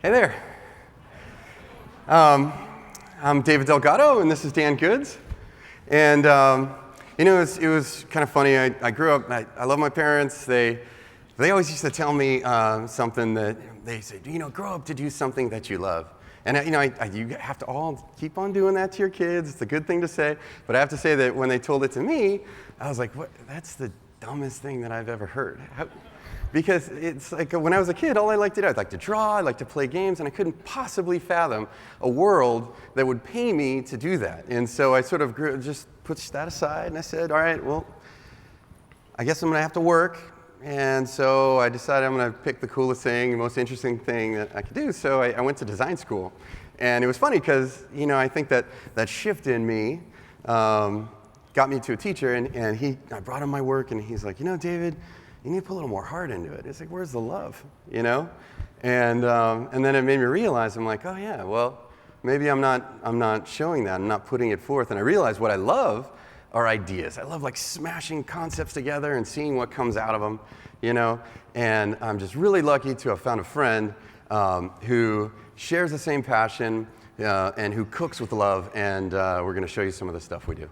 Hey there. I'm David Delgado, and this is Dan Goods. And you know, it was kind of funny. I grew up. I love my parents. They always used to tell me something that they said, you know, grow up to do something that you love. And you know, you have to all keep on doing that to your kids. It's a good thing to say. But I have to say that when they told it to me, I was like, what? That's the dumbest thing that I've ever heard. Because it's like when I was a kid, all I liked to do, I'd like to draw, I'd like to play games, and I couldn't possibly fathom a world that would pay me to do that. And so I sort of just pushed that aside, and I said, all right, well, I guess I'm going to have to work. And so I decided I'm going to pick the coolest thing, the most interesting thing that I could do. So I went to design school. And it was funny because, you know, I think that shift in me got me to a teacher, and I brought him my work, and he's like, you know, David, you need to put a little more heart into it. It's like, where's the love, you know? And then it made me realize, I'm like, oh yeah, well, maybe I'm not showing that. I'm not putting it forth. And I realized what I love are ideas. I love like smashing concepts together and seeing what comes out of them, you know? And I'm just really lucky to have found a friend who shares the same passion and who cooks with love. And we're going to show you some of the stuff we do.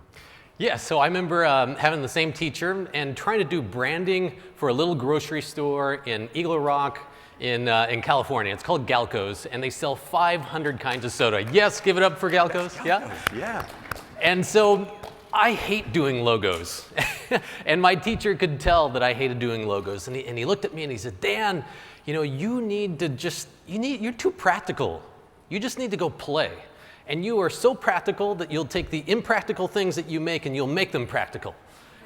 Yeah, so I remember having the same teacher and trying to do branding for a little grocery store in Eagle Rock in California. It's called Galco's, and they sell 500 kinds of soda. Yes, give it up for Galco's. Yeah? Yeah. And so I hate doing logos. And my teacher could tell that I hated doing logos. And he looked at me and he said, Dan, you know, you're too practical. You just need to go play. And you are so practical that you'll take the impractical things that you make and you'll make them practical.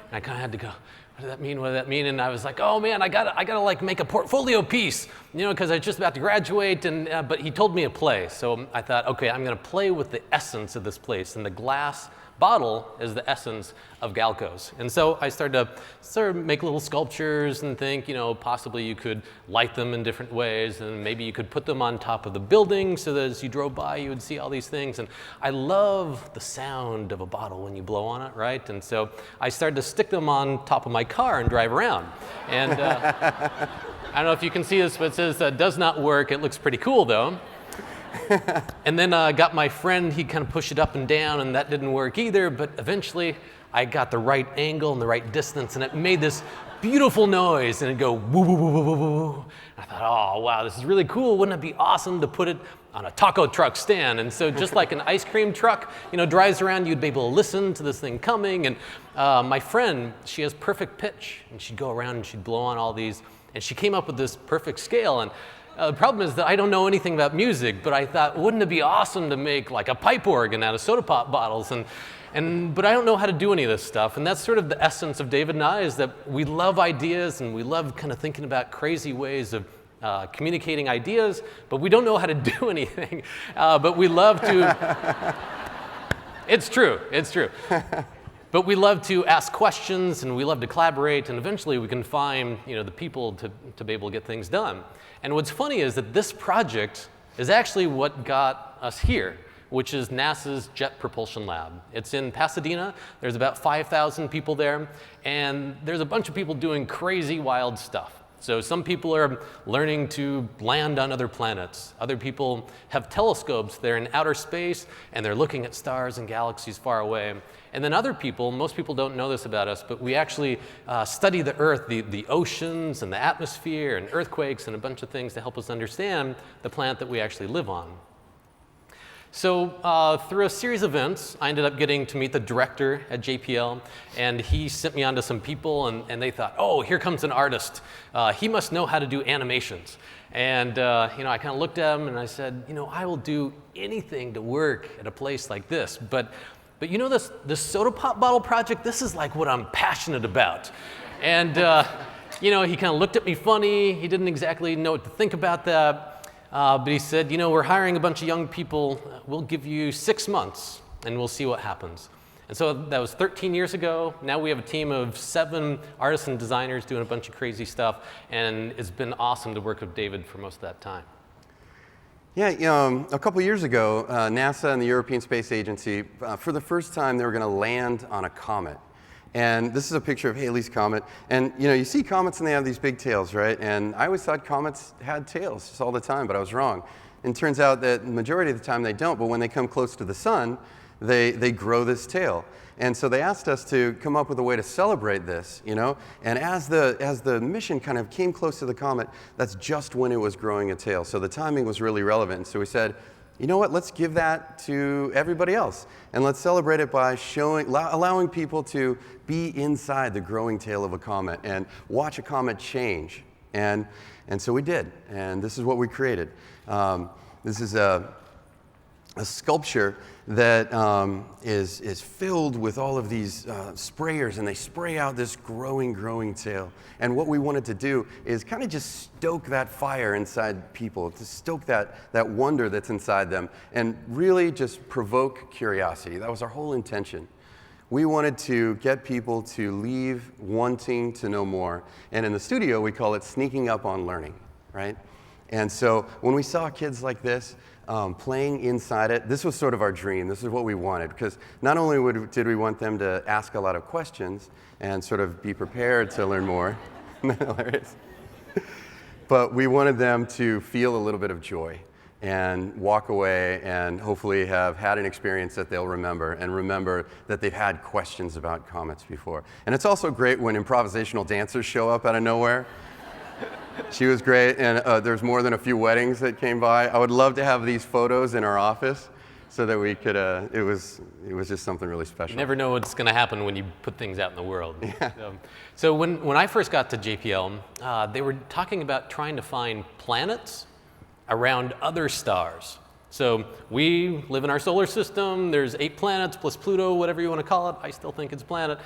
And I kind of had to go, what does that mean? What does that mean? And I was like, oh man, I gotta like make a portfolio piece, you know, because I was just about to graduate. And but he told me to play, so I thought, okay, I'm gonna play with the essence of this place, and the glass bottle is the essence of Galco's. And so I started to make little sculptures and think, you know, possibly you could light them in different ways, and maybe you could put them on top of the building so that as you drove by, you would see all these things. And I love the sound of a bottle when you blow on it, right? And so I started to stick them on top of my car and drive around. And I don't know if you can see this, but it says does not work. It looks pretty cool though. And then I got my friend, he kind of pushed it up and down, and that didn't work either, but eventually I got the right angle and the right distance, and it made this beautiful noise, and it'd go woo, woo, woo, woo, woo, woo. I thought, oh, wow, this is really cool. Wouldn't it be awesome to put it on a taco truck stand? And so just like an ice cream truck, you know, drives around, you'd be able to listen to this thing coming. And my friend, she has perfect pitch, and she'd go around and she'd blow on all these, and she came up with this perfect scale. And the problem is that I don't know anything about music, but I thought, wouldn't it be awesome to make like a pipe organ out of soda pop bottles? But I don't know how to do any of this stuff. And that's sort of the essence of David and I, is that we love ideas and we love kind of thinking about crazy ways of communicating ideas, but we don't know how to do anything. But we love to, it's true. But we love to ask questions, and we love to collaborate, and eventually we can find, you know, the people to be able to get things done. And what's funny is that this project is actually what got us here, which is NASA's Jet Propulsion Lab. It's in Pasadena. There's about 5,000 people there, and there's a bunch of people doing crazy, wild stuff. So some people are learning to land on other planets. Other people have telescopes. They're in outer space, and they're looking at stars and galaxies far away. And then other people, most people don't know this about us, but we actually study the Earth, the oceans and the atmosphere and earthquakes and a bunch of things to help us understand the planet that we actually live on. So through a series of events, I ended up getting to meet the director at JPL, and he sent me on to some people, and they thought, oh, here comes an artist. He must know how to do animations. And you know, I kind of looked at him and I said, you know, I will do anything to work at a place like this, but you know, this soda pop bottle project, this is like what I'm passionate about. And you know, he kind of looked at me funny. He didn't exactly know what to think about that. But he said, you know, we're hiring a bunch of young people. We'll give you 6 months, and we'll see what happens. And so that was 13 years ago. Now we have a team of 7 artists and designers doing a bunch of crazy stuff, and it's been awesome to work with David for most of that time. Yeah, a couple years ago, NASA and the European Space Agency, for the first time, they were going to land on a comet. And this is a picture of Halley's Comet. And you see comets and they have these big tails, right? And I always thought comets had tails just all the time, but I was wrong. And it turns out that the majority of the time they don't, but when they come close to the sun, they grow this tail. And so they asked us to come up with a way to celebrate this, And as the mission kind of came close to the comet, that's just when it was growing a tail. So the timing was really relevant. And so we said, you know what, let's give that to everybody else. And let's celebrate it by allowing people to be inside the growing tail of a comet and watch a comet change. And so we did. And this is what we created. This is a sculpture that is filled with all of these sprayers, and they spray out this growing tail. And what we wanted to do is kind of just stoke that fire inside people, to stoke that wonder that's inside them, and really just provoke curiosity. That was our whole intention. We wanted to get people to leave wanting to know more. And in the studio, we call it sneaking up on learning, right? And so when we saw kids like this, playing inside it, this was sort of our dream. This is what we wanted, because not only did we want them to ask a lot of questions and sort of be prepared to learn more, but we wanted them to feel a little bit of joy and walk away and hopefully have had an experience that they'll remember, and remember that they've had questions about comets before. And it's also great when improvisational dancers show up out of nowhere. She was great, and there's more than a few weddings that came by. I would love to have these photos in our office so that we could, it was just something really special. You never know what's going to happen when you put things out in the world. Yeah. So when I first got to JPL, they were talking about trying to find planets around other stars. So we live in our solar system. There's 8 planets plus Pluto, whatever you want to call it. I still think it's a planet.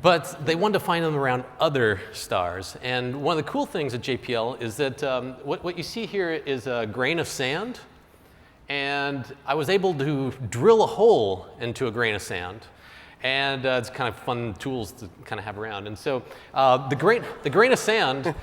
But they wanted to find them around other stars. And one of the cool things at JPL is that what you see here is a grain of sand. And I was able to drill a hole into a grain of sand. And it's kind of fun tools to kind of have around. And so the grain of sand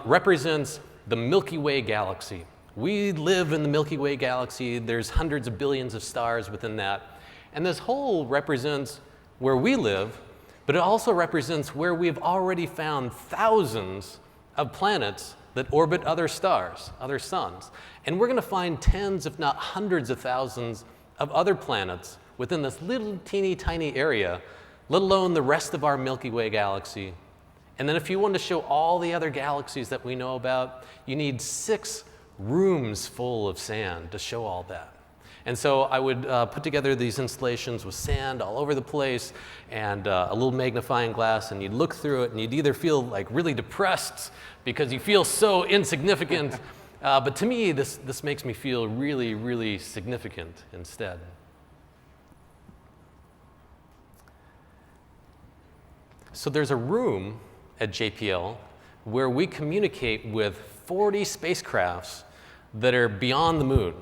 represents the Milky Way galaxy. We live in the Milky Way galaxy. There's hundreds of billions of stars within that. And this hole represents where we live, but it also represents where we've already found thousands of planets that orbit other stars, other suns. And we're going to find tens, if not hundreds of thousands of other planets within this little teeny tiny area, let alone the rest of our Milky Way galaxy. And then if you want to show all the other galaxies that we know about, you need 6 rooms full of sand to show all that. And so I would put together these installations with sand all over the place and a little magnifying glass, and you'd look through it and you'd either feel like really depressed because you feel so insignificant, but to me this makes me feel really, really significant instead. So there's a room at JPL where we communicate with 40 spacecrafts that are beyond the moon.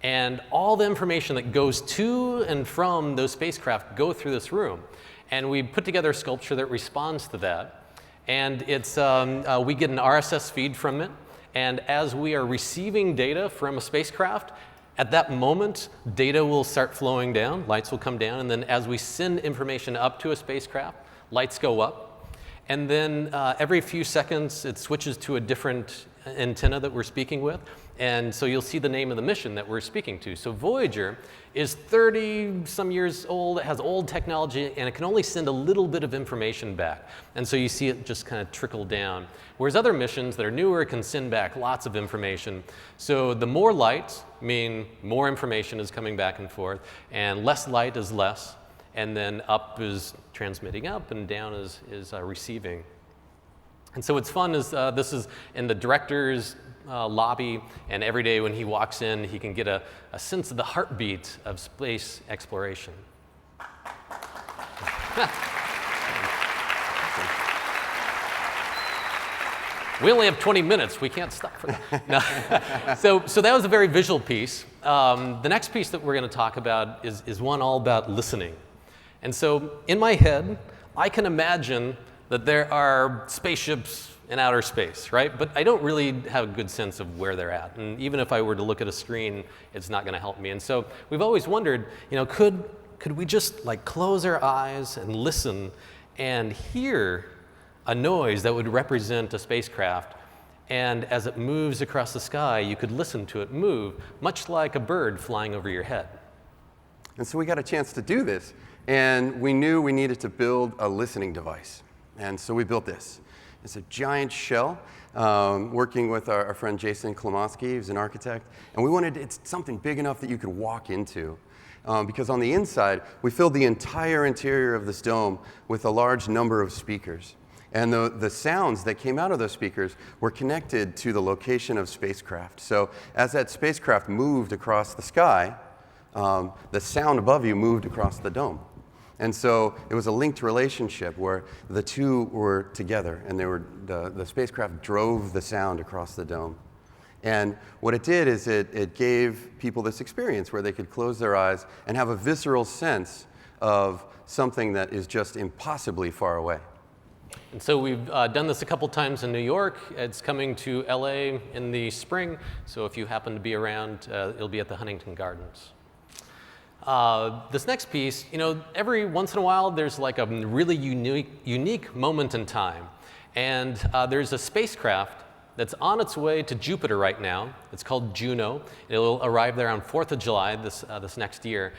And all the information that goes to and from those spacecraft go through this room. And we put together a sculpture that responds to that. And it's, we get an RSS feed from it. And as we are receiving data from a spacecraft, at that moment, data will start flowing down, lights will come down. And then as we send information up to a spacecraft, lights go up. And then every few seconds, it switches to a different antenna that we're speaking with. And so you'll see the name of the mission that we're speaking to. So Voyager is 30-some years old, it has old technology, and it can only send a little bit of information back. And so you see it just kind of trickle down. Whereas other missions that are newer can send back lots of information. So the more lights mean more information is coming back and forth, and less light is less. And then up is transmitting up, and down is receiving. And so what's fun is this is in the director's lobby, and every day when he walks in, he can get a sense of the heartbeat of space exploration. We only have 20 minutes. We can't stop for that. No. So that was a very visual piece. The next piece that we're going to talk about is one all about listening. And so in my head, I can imagine that there are spaceships in outer space, right? But I don't really have a good sense of where they're at. And even if I were to look at a screen, it's not going to help me. And so we've always wondered, could could we just like close our eyes and listen and hear a noise that would represent a spacecraft? And as it moves across the sky, you could listen to it move, much like a bird flying over your head. And so we got a chance to do this, and we knew we needed to build a listening device. And so we built this. It's a giant shell, working with our friend Jason Klomoski, who's an architect. And we wanted it's something big enough that you could walk into. Because on the inside, we filled the entire interior of this dome with a large number of speakers. And the sounds that came out of those speakers were connected to the location of spacecraft. So as that spacecraft moved across the sky, the sound above you moved across the dome. And so it was a linked relationship where the two were together, and the spacecraft drove the sound across the dome. And what it did is it gave people this experience where they could close their eyes and have a visceral sense of something that is just impossibly far away. And so we've done this a couple times in New York. It's coming to LA in the spring. So if you happen to be around, it'll be at the Huntington Gardens. This next piece, every once in a while there's like a really unique moment in time. And there's a spacecraft that's on its way to Jupiter right now. It's called Juno. It'll arrive there on 4th of July this next year.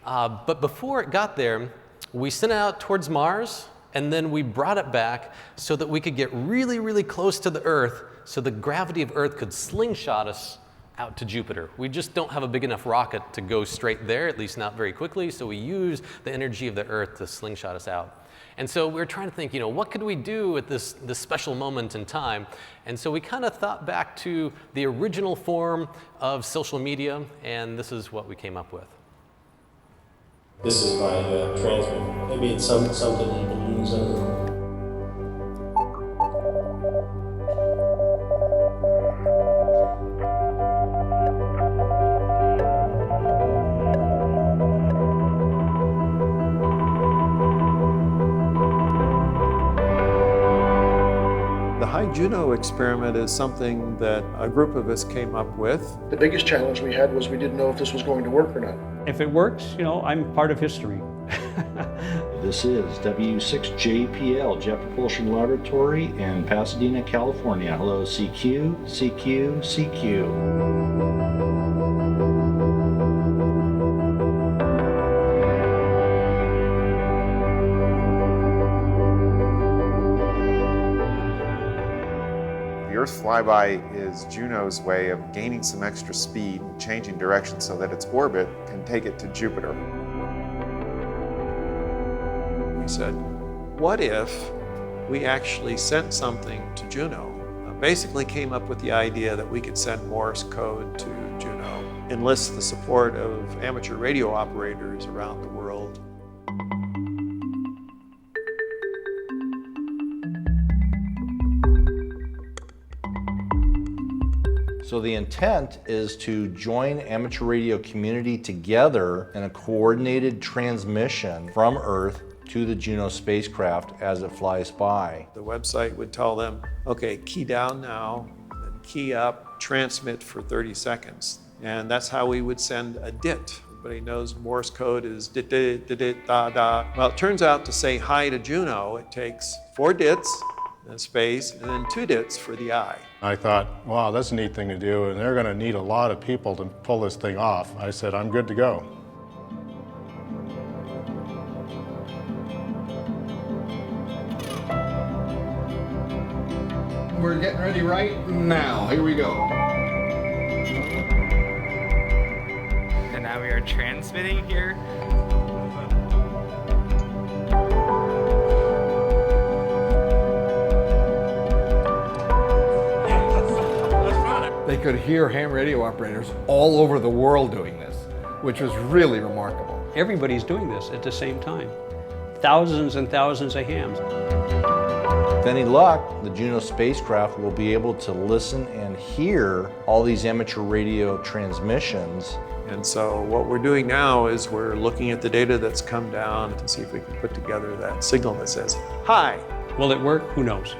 But before it got there, we sent it out towards Mars, and then we brought it back so that we could get really, really close to the Earth so the gravity of Earth could slingshot us out to Jupiter. We just don't have a big enough rocket to go straight there, at least not very quickly, so we use the energy of the Earth to slingshot us out. And so we were trying to think, what could we do at this special moment in time? And so we kind of thought back to the original form of social media, and this is what we came up with. This is my transmitter. Maybe it's something you can use. The Juno experiment is something that a group of us came up with. The biggest challenge we had was we didn't know if this was going to work or not. If it works, I'm part of history. This is W6JPL, Jet Propulsion Laboratory in Pasadena, California. Hello, CQ, CQ, CQ. The Earth's flyby is Juno's way of gaining some extra speed and changing direction so that its orbit can take it to Jupiter. We said, what if we actually sent something to Juno? Basically came up with the idea that we could send Morse code to Juno, enlist the support of amateur radio operators around the world. So the intent is to join amateur radio community together in a coordinated transmission from Earth to the Juno spacecraft as it flies by. The website would tell them, okay, key down now, then key up, transmit for 30 seconds. And that's how we would send a DIT. Everybody knows Morse code is dit, dit, dit, dit, da, da. Well, it turns out to say hi to Juno, it takes 4 DITs, a space, and then 2 DITs for the I. I thought, wow, that's a neat thing to do, and they're going to need a lot of people to pull this thing off. I said, I'm good to go. We're getting ready right now. Here we go. And now we are transmitting here. They could hear ham radio operators all over the world doing this, which was really remarkable. Everybody's doing this at the same time. Thousands and thousands of hams. With any luck, the Juno spacecraft will be able to listen and hear all these amateur radio transmissions. And so what we're doing now is we're looking at the data that's come down to see if we can put together that signal that says, hi. Will it work? Who knows?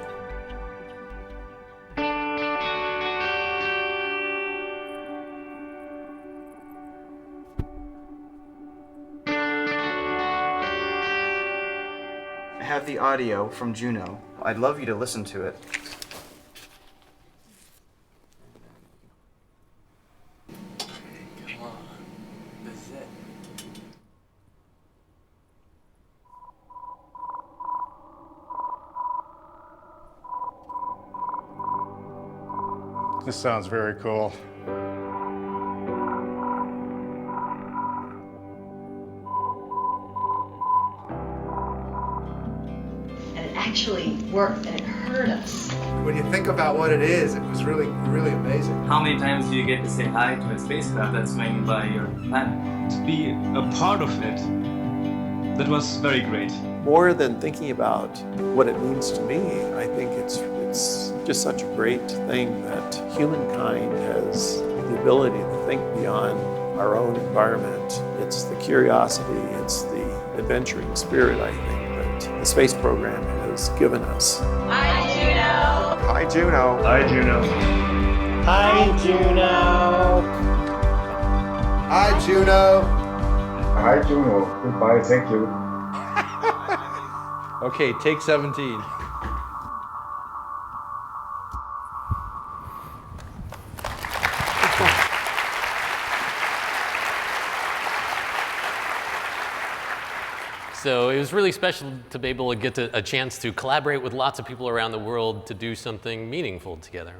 have the audio from Juno. I'd love you to listen to it. Come on. This is it. This sounds very cool. And it actually worked, and it heard us. When you think about what it is, it was really, really amazing. How many times do you get to say hi to a spacecraft that's flying by your planet? To be a part of it, that was very great. More than thinking about what it means to me, I think it's just such a great thing that humankind has the ability to think beyond our own environment. It's the curiosity, it's the adventuring spirit, I think, that the space program has given us. Hi, Juno! Hi, Juno. Hi, Juno. Hi, Juno! Hi, Juno! Hi, Juno. Goodbye, thank you. Okay, take 17. So it was really special to be able to get a chance to collaborate with lots of people around the world to do something meaningful together.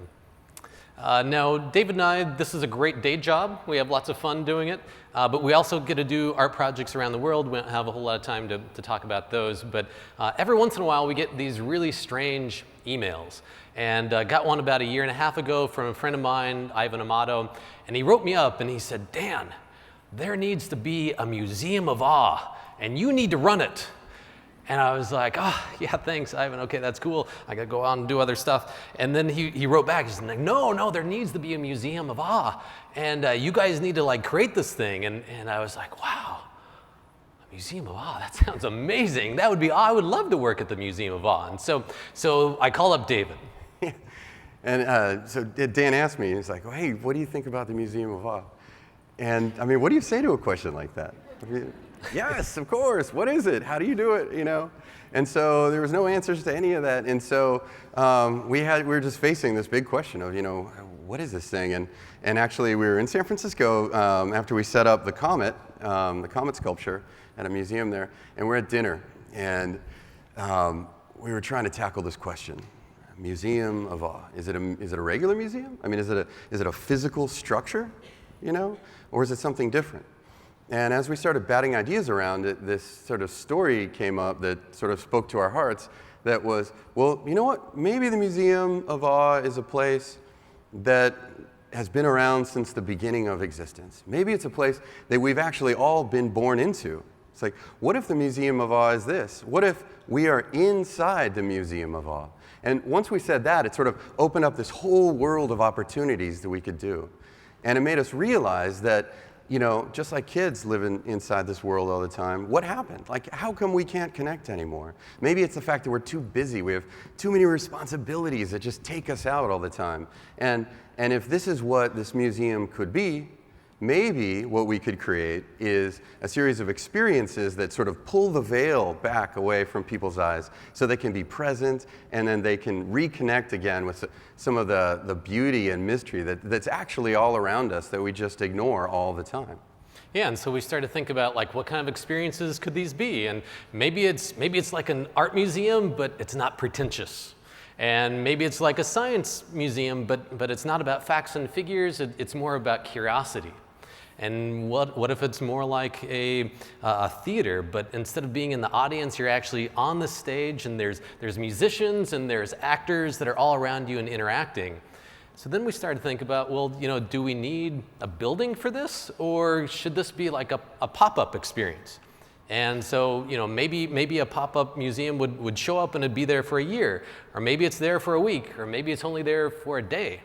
Now, David and I, this is a great day job. We have lots of fun doing it, but we also get to do art projects around the world. We don't have a whole lot of time to talk about those, but every once in a while we get these really strange emails. And got one about 1.5 years ago from a friend of mine, Ivan Amato, and he wrote me up and he said, Dan, there needs to be a museum of awe, and you need to run it. And I was like, oh, yeah, thanks, Ivan. Okay, that's cool. I got to go on and do other stuff. And then he wrote back. He's like, no, there needs to be a museum of awe. And you guys need to like create this thing. And I was like, wow, a museum of awe, that sounds amazing. That would be, I would love to work at the Museum of Awe. And so I call up David. And so Dan asked me, he's like, oh, hey, what do you think about the Museum of Awe? And I mean, what do you say to a question like that? I mean, yes, of course. What is it? How do you do it? You know? And so there was no answers to any of that. And so we were just facing this big question of, you know, what is this thing? And actually, we were in San Francisco after we set up the Comet sculpture at a museum there, and we're at dinner, and we were trying to tackle this question: Museum of Awe. Is it a regular museum? I mean, is it a physical structure, you know, or is it something different? And as we started batting ideas around it, this sort of story came up that sort of spoke to our hearts that was, well, you know what? Maybe the Museum of Awe is a place that has been around since the beginning of existence. Maybe it's a place that we've actually all been born into. It's like, what if the Museum of Awe is this? What if we are inside the Museum of Awe? And once we said that, it sort of opened up this whole world of opportunities that we could do. And it made us realize that, you know, just like kids living inside this world all the time, what happened? Like, how come we can't connect anymore? Maybe it's the fact that we're too busy. We have too many responsibilities that just take us out all the time. And if this is what this museum could be, maybe what we could create is a series of experiences that sort of pull the veil back away from people's eyes so they can be present, and then they can reconnect again with some of the beauty and mystery that's actually all around us that we just ignore all the time. Yeah, and so we started to think about like what kind of experiences could these be, and maybe it's like an art museum, but it's not pretentious. And maybe it's like a science museum, but it's not about facts and figures, it's more about curiosity. And what if it's more like a theater, but instead of being in the audience, you're actually on the stage, and there's musicians and there's actors that are all around you and interacting. So then we started to think about, well, you know, do we need a building for this, or should this be like a pop-up experience? And so, you know, maybe a pop-up museum would show up and it'd be there for a year, or maybe it's there for a week, or maybe it's only there for a day.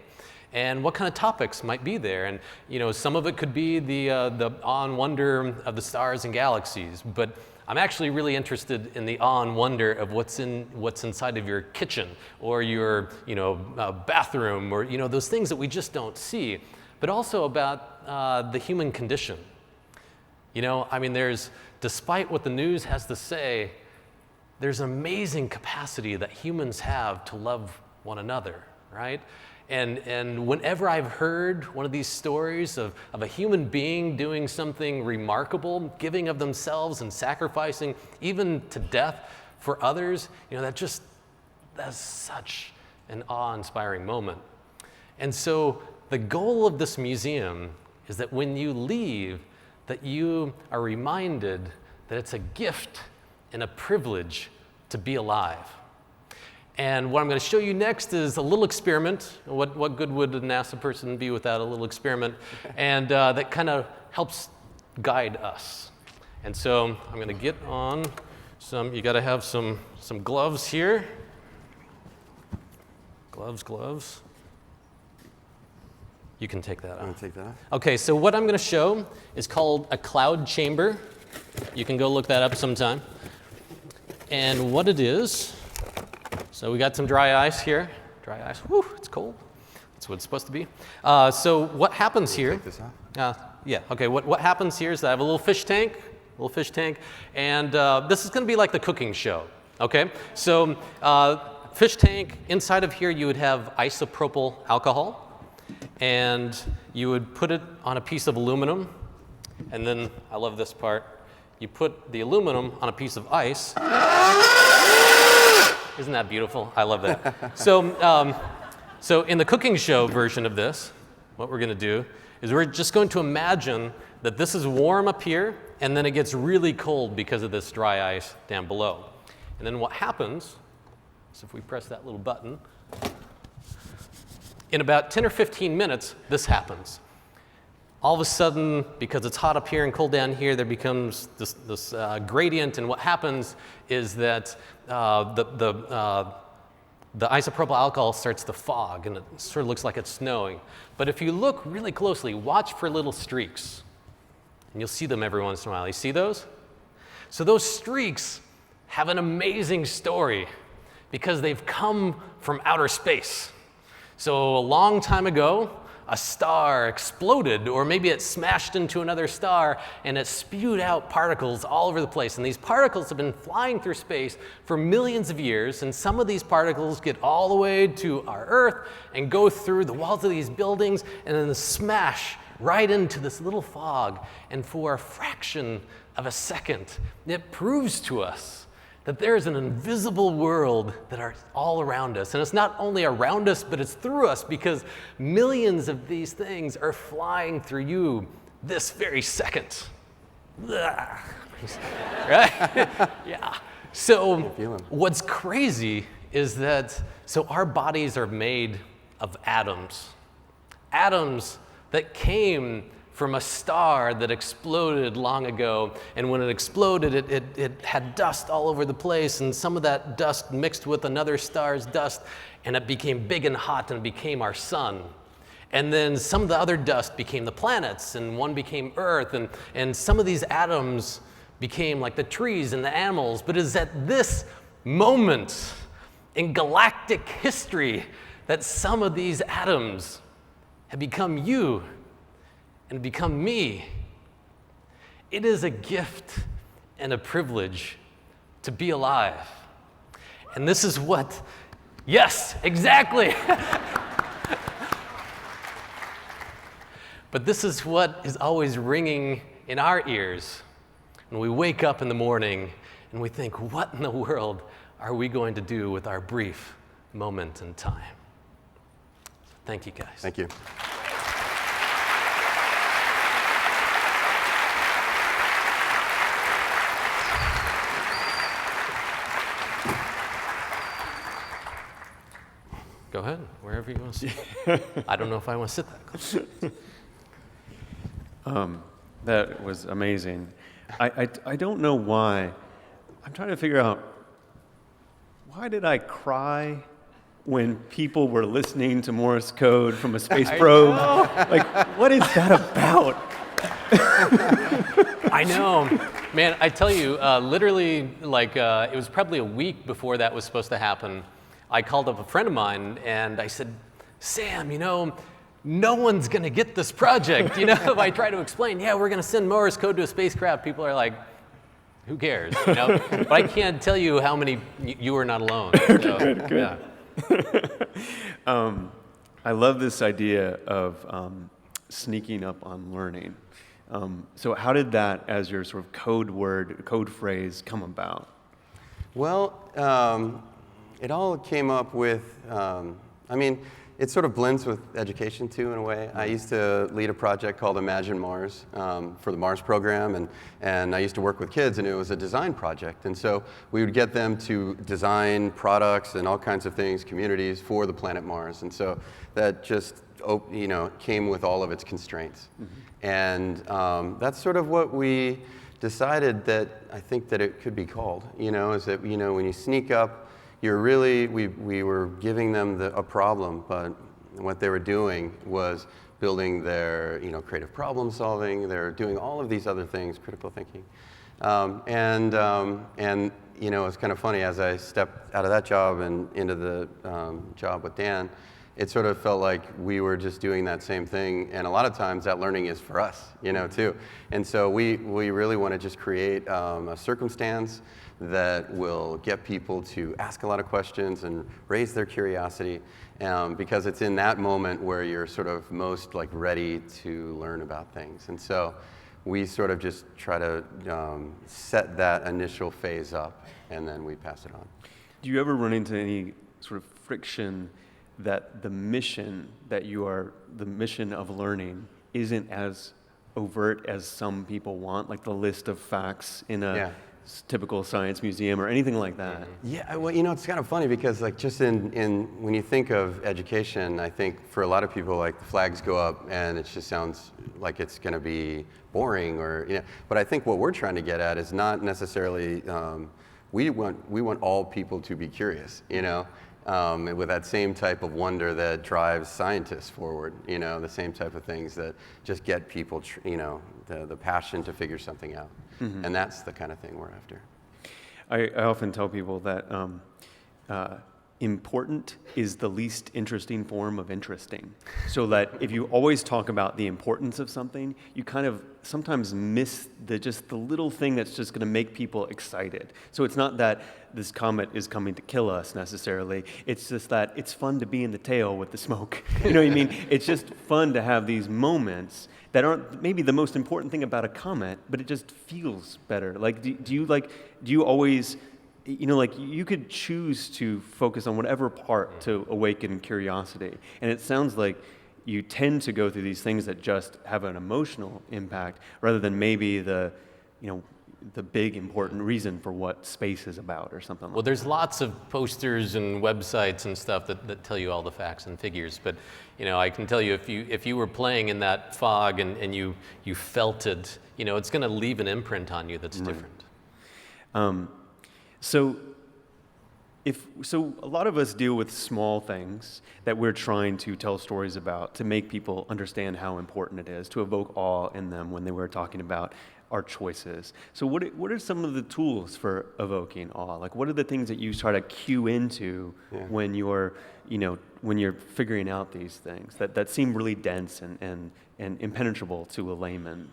And what kind of topics might be there? And you know, some of it could be the awe and wonder of the stars and galaxies, but I'm actually really interested in the awe and wonder of what's inside of your kitchen or your bathroom, or you know, those things that we just don't see, but also about the human condition. You know, I mean, despite what the news has to say, there's an amazing capacity that humans have to love one another, right? And whenever I've heard one of these stories of a human being doing something remarkable, giving of themselves and sacrificing even to death for others, that's such an awe-inspiring moment. And so the goal of this museum is that when you leave, that you are reminded that it's a gift and a privilege to be alive. And what I'm going to show you next is a little experiment. What good would a NASA person be without a little experiment? And that kind of helps guide us. And so I'm going to get on you got to have some gloves here. Gloves. You can take that off. I'm going to take that off. Okay, so what I'm going to show is called a cloud chamber. You can go look that up sometime. And what it is, so we got some dry ice here. Dry ice, whew, it's cold. That's what it's supposed to be. So what happens here? Take this off? Yeah, okay, what happens here is I have a little fish tank, and this is going to be like the cooking show, okay? So fish tank, inside of here you would have isopropyl alcohol, and you would put it on a piece of aluminum, and then, I love this part, you put the aluminum on a piece of ice. Isn't that beautiful? I love that. So in the cooking show version of this, what we're going to do is we're just going to imagine that this is warm up here, and then it gets really cold because of this dry ice down below. And then what happens is if we press that little button, in about 10 or 15 minutes, this happens. All of a sudden, because it's hot up here and cold down here, there becomes this gradient, and what happens is that the isopropyl alcohol starts to fog, and it sort of looks like it's snowing. But if you look really closely, watch for little streaks, and you'll see them every once in a while. You see those? So those streaks have an amazing story because they've come from outer space. So a long time ago, a star exploded, or maybe it smashed into another star, and it spewed out particles all over the place. And these particles have been flying through space for millions of years, and some of these particles get all the way to our Earth and go through the walls of these buildings and then smash right into this little fog. And for a fraction of a second, it proves to us that there is an invisible world that are all around us. And it's not only around us, but it's through us, because millions of these things are flying through you this very second. Right? Yeah. So what's crazy is that, so our bodies are made of atoms. Atoms that came from a star that exploded long ago. And when it exploded, it had dust all over the place, and some of that dust mixed with another star's dust, and it became big and hot and became our sun. And then some of the other dust became the planets, and one became Earth, and some of these atoms became like the trees and the animals. But it's at this moment in galactic history that some of these atoms have become you and become me. It is a gift and a privilege to be alive. And this is what, yes, exactly. But this is what is always ringing in our ears when we wake up in the morning and we think, what in the world are we going to do with our brief moment in time? Thank you, guys. Thank you. Go ahead, wherever you want to sit. I don't know if I want to sit that close. That was amazing. I don't know why. I'm trying to figure out, why did I cry when people were listening to Morse code from a space probe? Like, what is that about? I know. Man, I tell you, literally, like, it was probably a week before that was supposed to happen. I called up a friend of mine and I said, Sam, you know, no one's going to get this project. You know, if I try to explain, yeah, we're going to send Morse code to a spacecraft, people are like, Who cares? You know? But I can't tell you how many you are not alone. So, good. Yeah. I love this idea of sneaking up on learning. So how did that, as your sort of code phrase, come about? Well, it all came up with, I mean, it sort of blends with education too, in a way. I used to lead a project called Imagine Mars for the Mars program, and I used to work with kids, and it was a design project. And so we would get them to design products and all kinds of things, communities for the planet Mars. And so that just, you know, came with all of its constraints. And that's sort of what we decided that I think that it could be called, you know, is that, you know, when you sneak up, you're really, we were giving them a problem, but what they were doing was building their, you know, creative problem solving, they're doing all of these other things, critical thinking. And you know, it's kind of funny, as I stepped out of that job and into the job with Dan, it sort of felt like we were just doing that same thing, and a lot of times that learning is for us, you know, too. And so we really want to just create a circumstance that will get people to ask a lot of questions and raise their curiosity, because it's in that moment where you're sort of most like ready to learn about things. And so we sort of just try to set that initial phase up, and then we pass it on. Do you ever run into any sort of friction that the mission of learning isn't as overt as some people want, like the list of facts in a typical science museum or anything like that? Yeah, well, you know, it's kind of funny because, like, just in when you think of education, I think for a lot of people, like, the flags go up and it just sounds like it's going to be boring, or, you know, but I think what we're trying to get at is not necessarily, we want all people to be curious, you know, with that same type of wonder that drives scientists forward, you know, the same type of things that just get people, you know, the passion to figure something out. And that's the kind of thing we're after. I often tell people that important is the least interesting form of interesting. So that if you always talk about the importance of something, you kind of sometimes miss just the little thing that's just going to make people excited. So it's not that this comet is coming to kill us necessarily. It's just that it's fun to be in the tail with the smoke. You know what I mean? It's just fun to have these moments that aren't maybe the most important thing about a comet, but it just feels better. Like, do you always, you know, like, you could choose to focus on whatever part to awaken curiosity. And it sounds like you tend to go through these things that just have an emotional impact rather than maybe the big important reason for what space is about or something like that. Well, there's lots of posters and websites and stuff that tell you all the facts and figures, but, you know, I can tell you if you were playing in that fog and you felt it, you know, it's going to leave an imprint on you that's different. So a lot of us deal with small things that we're trying to tell stories about to make people understand how important it is, to evoke awe in them when they were talking about our choices. So what are some of the tools for evoking awe? Like, what are the things that you try to cue into when you're figuring out these things that seem really dense and impenetrable to a layman?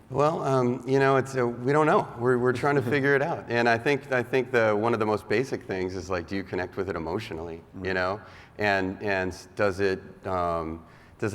Well, you know, we don't know. We're trying to figure it out, and I think one of the most basic things is, like, do you connect with it emotionally? You know, and does it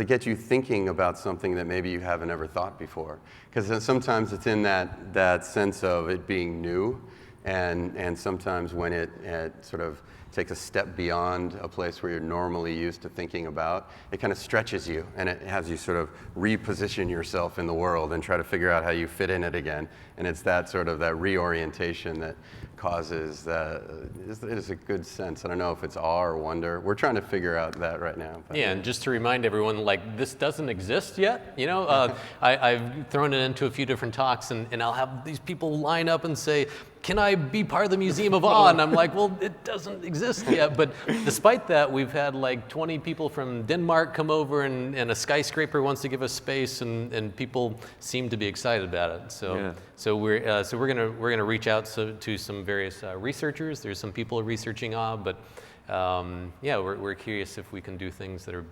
get you thinking about something that maybe you haven't ever thought before? Because sometimes it's in that sense of it being new, and sometimes when it sort of takes a step beyond a place where you're normally used to thinking about, it kind of stretches you, and it has you sort of reposition yourself in the world and try to figure out how you fit in it again. And it's that sort of that reorientation that causes it is a good sense. I don't know if it's awe or wonder. We're trying to figure out that right now. But. Yeah, and just to remind everyone, like, this doesn't exist yet. You know, I've thrown it into a few different talks, and I'll have these people line up and say, can I be part of the Museum of Awe? And I'm like, well, it doesn't exist yet. But despite that, we've had like 20 people from Denmark come over, and a skyscraper wants to give us space, and people seem to be excited about it. So we're gonna reach out to some various researchers. There's some people researching awe, but yeah, we're curious if we can do things that are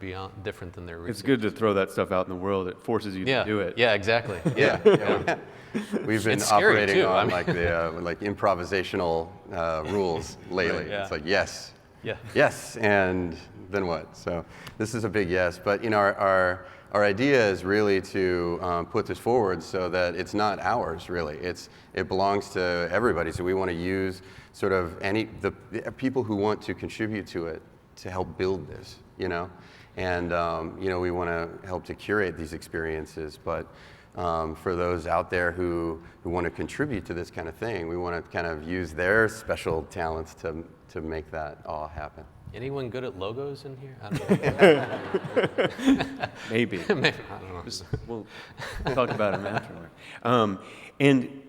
different than their research. It's good to throw that stuff out in the world. It forces you to do it. Yeah, exactly. Yeah. We've been operating too. on like the like improvisational rules lately. Right, yeah. It's like yes, yeah, yes, and then what? So this is a big yes. But you know, our idea is really to put this forward so that it's not ours. Really, it belongs to everybody. So we want to use sort of the people who want to contribute to it to help build this. You know, and you know, we want to help to curate these experiences, but. For those out there who want to contribute to this kind of thing, we want to kind of use their special talents to make that all happen. Anyone good at logos in here? I don't know. Maybe. Maybe. I don't know. We'll talk about it afterward. And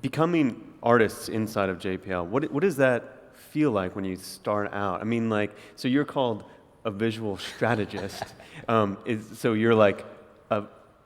becoming artists inside of JPL, what does that feel like when you start out? I mean, like, so you're called a visual strategist. So you're like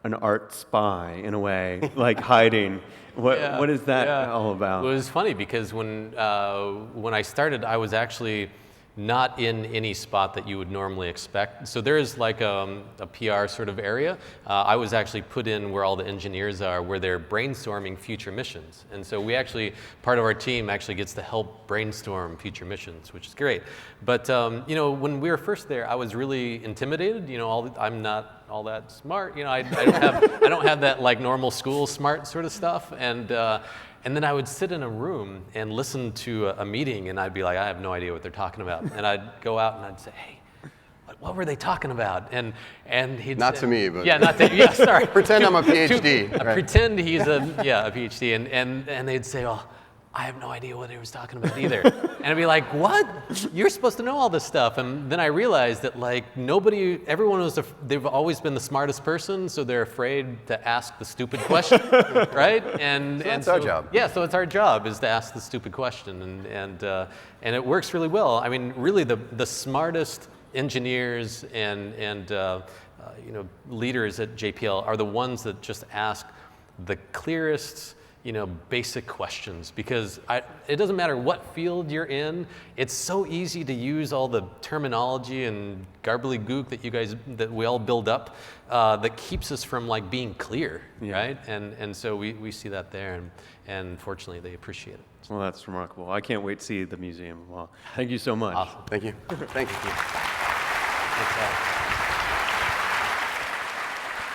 an art spy in a way, like hiding. What is that all about? Well, it was funny because when I started, I was actually not in any spot that you would normally expect. So there is like a PR sort of area. I was actually put in where all the engineers are, where they're brainstorming future missions. And so we actually, part of our team actually gets to help brainstorm future missions, which is great. But you know, when we were first there, I was really intimidated. You know, I'm not all that smart. You know, I don't have that like normal school smart sort of stuff. And then I would sit in a room and listen to a meeting, and I'd be like, I have no idea what they're talking about. And I'd go out and I'd say, hey, what were they talking about? And he'd not say, to me, but yeah, not to yeah, sorry. Pretend I'm a PhD. Right. Pretend he's a PhD, and they'd say, oh, I have no idea what he was talking about either. And I'd be like, what? You're supposed to know all this stuff. And then I realized that like everyone they've always been the smartest person, so they're afraid to ask the stupid question, right? And that's our job. Yeah, so it's our job is to ask the stupid question, and it works really well. I mean, really the smartest engineers and you know, leaders at JPL are the ones that just ask the clearest, you know, basic questions, because it doesn't matter what field you're in, it's so easy to use all the terminology and gobbledygook that we all build up that keeps us from like being clear, right? And so we see that there, and fortunately they appreciate it. Well, that's remarkable. I can't wait to see the museum. Well, thank you so much. Awesome. Thank you. Thank you. Thanks,